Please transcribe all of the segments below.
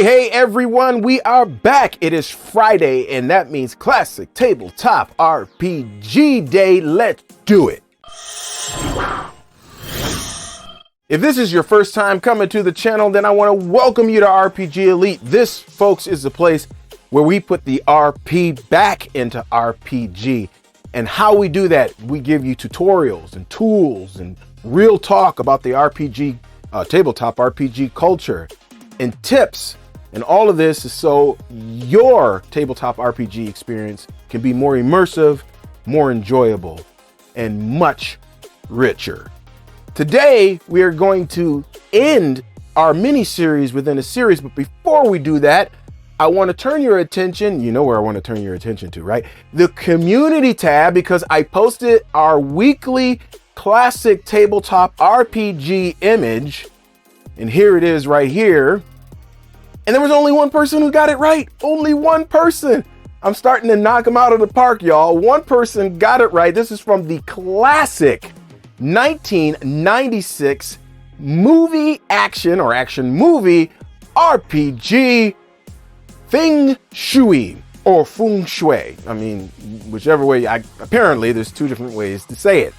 Hey everyone, we are back. It is Friday, and that means Classic Tabletop RPG Day. Let's do it. If this is your first time coming to the channel, then I want to welcome you to RPG Elite. This, folks, is the place where we put the RP back into RPG. And how we do that, we give you tutorials and tools and real talk about the RPG, tabletop RPG culture, and tips. And all of this is so your tabletop RPG experience can be more immersive, more enjoyable, and much richer. Today, we are going to end our mini series within a series. But before we do that, I want to turn your attention, you know where I want to turn your attention to, right? The community tab, because I posted our weekly classic tabletop RPG image. And here it is right here. And there was only one person who got it right. Only one person. I'm starting to knock them out of the park, y'all. One person got it right. This is from the classic 1996 movie action movie RPG Feng Shui or Feng Shui. I mean, whichever way, apparently there's two different ways to say it.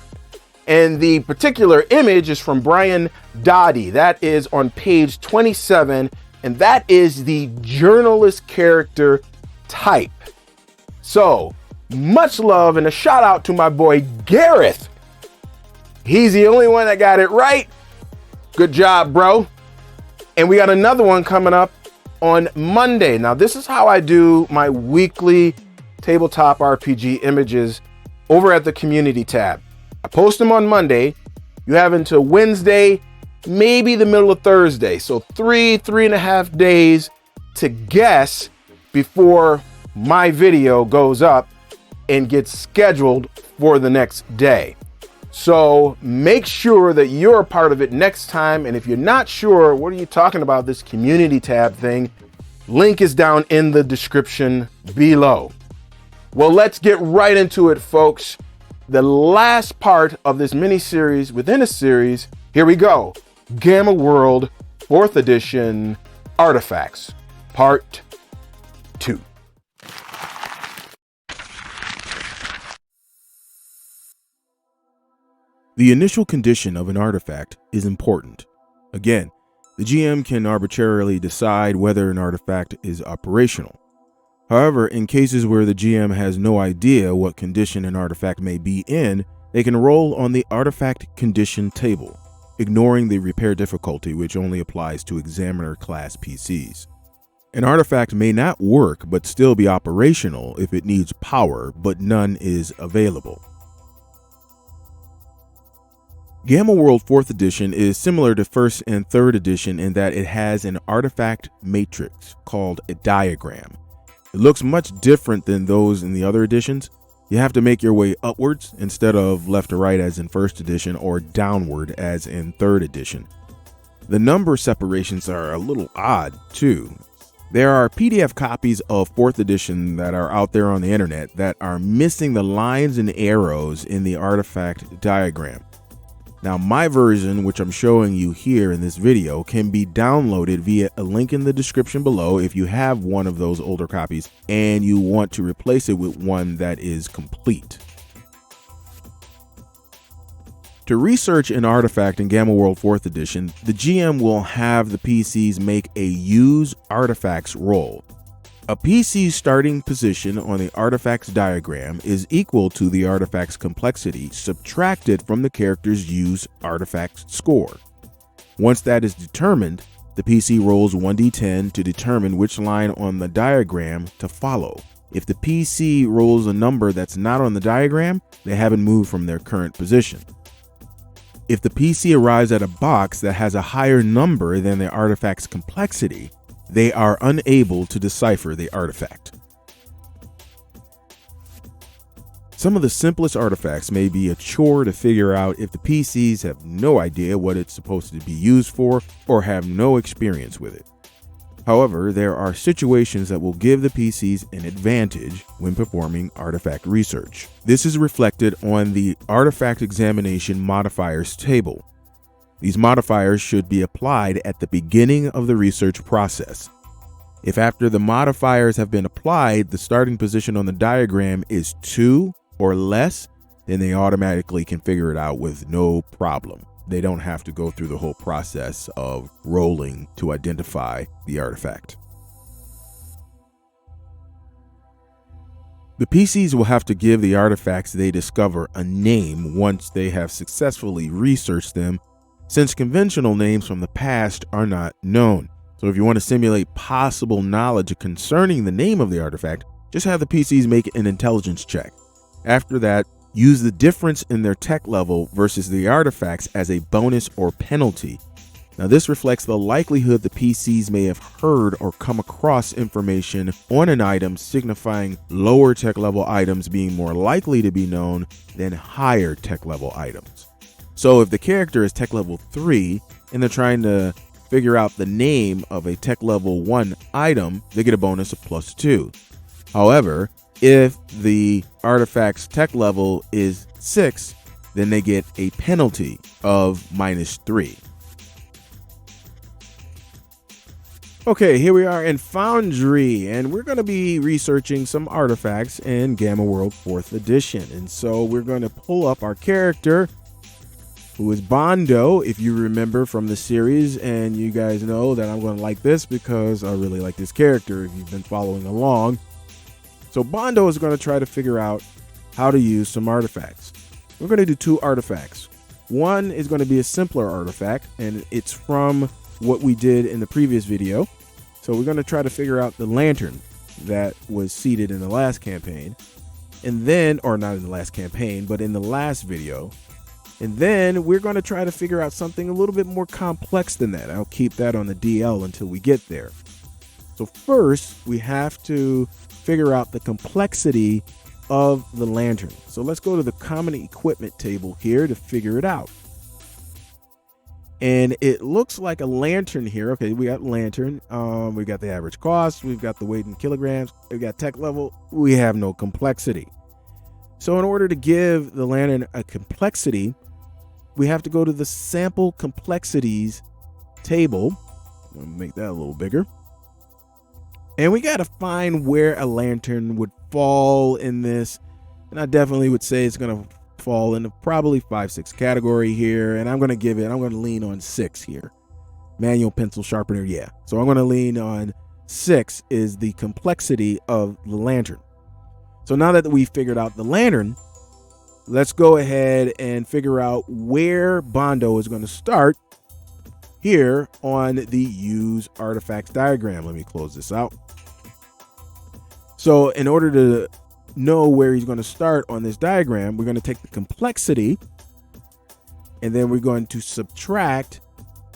And the particular image is from Brian Doddy. That is on page 27. And that is the journalist character type. So much love and a shout out to my boy Gareth. He's the only one that got it right. Good job, bro. And we got another one coming up on Monday. Now, this is how I do my weekly tabletop RPG images over at the community tab. I post them on Monday. You have until Wednesday, maybe the middle of Thursday. So three and a half days to guess before my video goes up and gets scheduled for the next day. So make sure that you're a part of it next time. And if you're not sure, what are you talking about, this community tab thing? Link is down in the description below. Well, let's get right into it, folks. The last part of this mini series within a series. Here we go. Gamma World 4th edition Artifacts, part 2. The initial condition of an artifact is important. Again, the GM can arbitrarily decide whether an artifact is operational. However, in cases where the GM has no idea what condition an artifact may be in, they can roll on the artifact condition table, ignoring the repair difficulty, which only applies to examiner class PCs. An artifact may not work but still be operational if it needs power, but none is available. Gamma World 4th edition is similar to 1st and 3rd edition in that it has an artifact matrix called a diagram. It looks much different than those in the other editions. You have to make your way upwards instead of left to right as in 1st edition or downward as in 3rd edition. The number separations are a little odd too. There are PDF copies of 4th edition that are out there on the internet that are missing the lines and arrows in the artifact diagram. Now, my version, which I'm showing you here in this video, can be downloaded via a link in the description below if you have one of those older copies and you want to replace it with one that is complete. To research an artifact in Gamma World 4th edition, the GM will have the PCs make a Use Artifacts roll. A PC's starting position on the artifacts diagram is equal to the artifact's complexity subtracted from the character's Use Artifacts score. Once that is determined, the PC rolls 1d10 to determine which line on the diagram to follow. If the PC rolls a number that's not on the diagram, they haven't moved from their current position. If the PC arrives at a box that has a higher number than the artifact's complexity, they are unable to decipher the artifact. Some of the simplest artifacts may be a chore to figure out if the PCs have no idea what it's supposed to be used for or have no experience with it. However, there are situations that will give the PCs an advantage when performing artifact research. This is reflected on the Artifact Examination Modifiers table. These modifiers should be applied at the beginning of the research process. If after the modifiers have been applied, the starting position on the diagram is 2 or less, then they automatically can figure it out with no problem. They don't have to go through the whole process of rolling to identify the artifact. The PCs will have to give the artifacts they discover a name once they have successfully researched them, since conventional names from the past are not known. So if you want to simulate possible knowledge concerning the name of the artifact, just have the PCs make an intelligence check. After that, use the difference in their tech level versus the artifacts as a bonus or penalty. Now, this reflects the likelihood the PCs may have heard or come across information on an item, signifying lower tech level items being more likely to be known than higher tech level items. So if the character is tech level 3 and they're trying to figure out the name of a tech level 1 item, they get a bonus of +2. However, if the artifact's tech level is 6, then they get a penalty of -3. Okay, here we are in Foundry, and we're going to be researching some artifacts in Gamma World 4th Edition. And so we're going to pull up our character, who is Bondo, if you remember from the series, and you guys know that I'm going to like this because I really like this character if you've been following along. So Bondo is going to try to figure out how to use some artifacts. We're going to do 2 artifacts. One is going to be a simpler artifact, and it's from what we did in the previous video. So we're going to try to figure out the lantern that was seeded in the last campaign, and then, or not in the last campaign, but in the last video. And then we're going to try to figure out something a little bit more complex than that. I'll keep that on the DL until we get there. So first, we have to figure out the complexity of the lantern. So let's go to the common equipment table here to figure it out. And it looks like a lantern here. Okay, we got lantern. We got the average cost. We've got the weight in kilograms. We've got tech level. We have no complexity. So in order to give the lantern a complexity, we have to go to the sample complexities table. I'm gonna make that a little bigger. And we got to find where a lantern would fall in this. And I definitely would say it's going to fall into probably 5-6 category here. And I'm going to lean on 6 here. Manual pencil sharpener, yeah. So I'm going to lean on 6 is the complexity of the lantern. So now that we figured out the lantern, let's go ahead and figure out where Bondo is going to start here on the use artifacts diagram. Let me close this out. So in order to know where he's going to start on this diagram, we're going to take the complexity and then we're going to subtract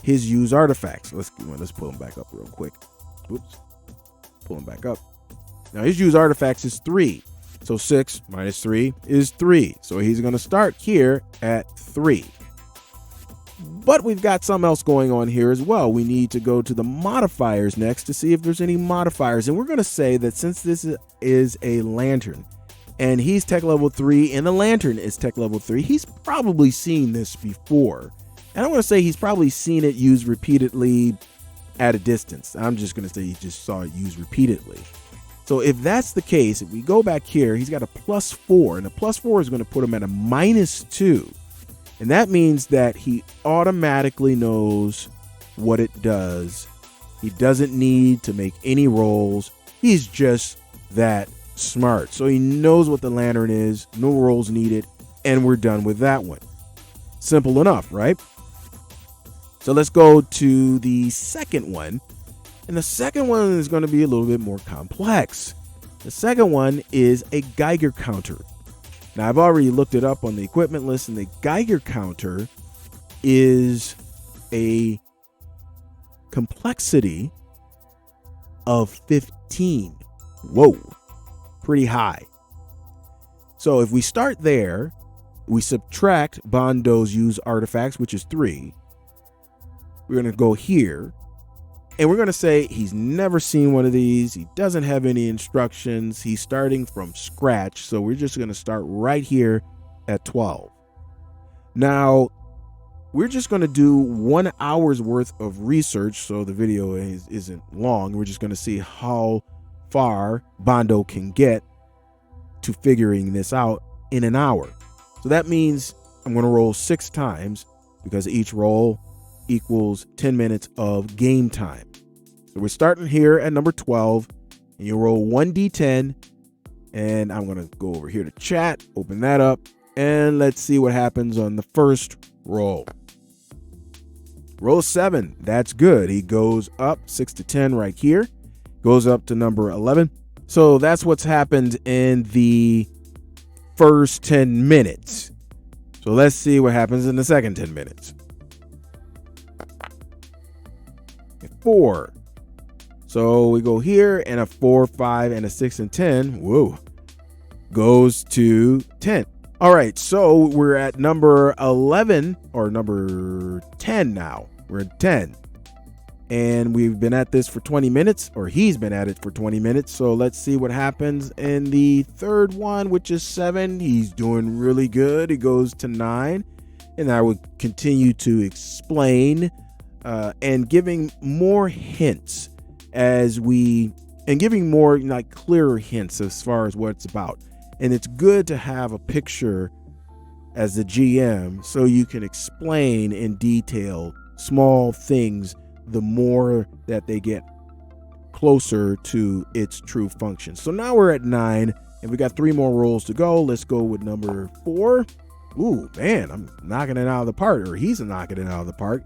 his use artifacts. Let's pull him back up real quick. Oops. Pull him back up. Now his use artifacts is 3. So 6 minus 3 is 3. So he's going to start here at 3. But we've got something else going on here as well. We need to go to the modifiers next to see if there's any modifiers. And we're going to say that since this is a lantern and he's tech level 3 and the lantern is tech level 3, he's probably seen this before. And I'm going to say he's probably seen it used repeatedly at a distance. I'm just going to say he just saw it used repeatedly. So if that's the case, if we go back here, he's got a +4, and a +4 is going to put him at a -2. And that means that he automatically knows what it does. He doesn't need to make any rolls. He's just that smart. So he knows what the lantern is, no rolls needed, and we're done with that one. Simple enough, right? So let's go to the second one. And the second one is going to be a little bit more complex. The second one is a Geiger counter. Now, I've already looked it up on the equipment list, and the Geiger counter is a complexity of 15. Whoa, pretty high. So if we start there, we subtract Bondo's use artifacts, which is 3. We're going to go here. And we're going to say he's never seen one of these. He doesn't have any instructions. He's starting from scratch. So we're just going to start right here at 12. Now, we're just going to do 1 hour's worth of research. So the video isn't long. We're just going to see how far Bondo can get to figuring this out in an hour. So that means I'm going to roll 6 times because each roll equals 10 minutes of game time. So we're starting here at number 12, and you roll 1d10, and I'm going to go over here to chat, open that up, and let's see what happens on the first roll. Roll 7. That's good. He goes up 6 to 10 right here. Goes up to number 11. So that's what's happened in the first 10 minutes. So let's see what happens in the second 10 minutes. 4. So we go here, and a 4, 5, and a 6 and 10. Whoa. Goes to 10. All right, so we're at number 11 or number 10 now. We're at 10. And we've been at this for 20 minutes, or he's been at it for 20 minutes. So let's see what happens in the third one, which is 7. He's doing really good. He goes to 9. And I would continue to explain and giving more hints giving more like clearer hints as far as what it's about. And it's good to have a picture as the GM so you can explain in detail small things the more that they get closer to its true function. So now we're at 9, and we got 3 more rolls to go. Let's go with number 4. Ooh, man, I'm knocking it out of the park, or he's knocking it out of the park.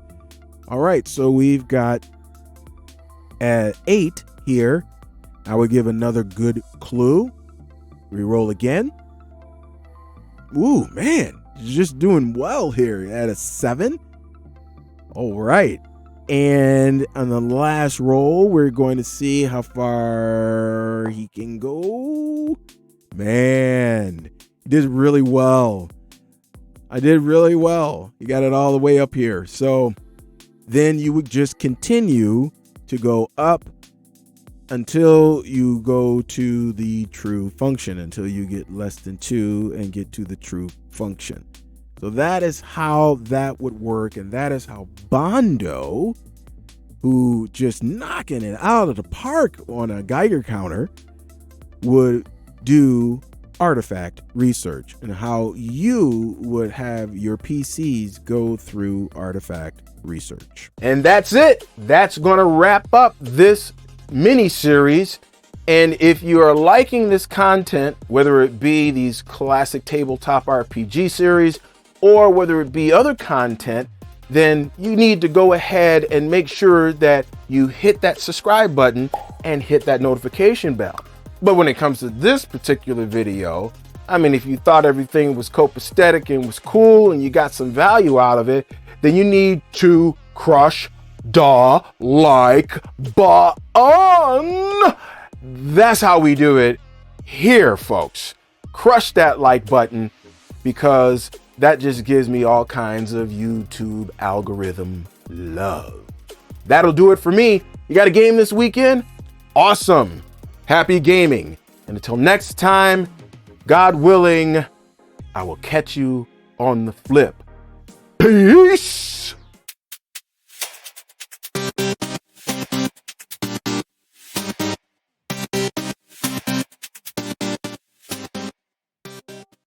All right, so we've got 8 here. I would give another good clue. Reroll again. Ooh, man, just doing well here at a 7. All right. And on the last roll, we're going to see how far he can go. Man, he did really well. I did really well. You got it all the way up here. So then you would just continue to go up until you go to the true function, until you get less than 2 and get to the true function. So that is how that would work, and that is how Bondo, who just knocking it out of the park on a Geiger counter, would do artifact research, and how you would have your PCs go through artifact research. And that's it. That's going to wrap up this mini series. And if you are liking this content, whether it be these classic tabletop RPG series or whether it be other content, then you need to go ahead and make sure that you hit that subscribe button and hit that notification bell. But when it comes to this particular video, I mean, if you thought everything was copacetic and was cool and you got some value out of it, then you need to crush the like button. That's how we do it here, folks. Crush that like button, because that just gives me all kinds of YouTube algorithm love. That'll do it for me. You got a game this weekend? Awesome. Happy gaming. And until next time, God willing, I will catch you on the flip. Peace.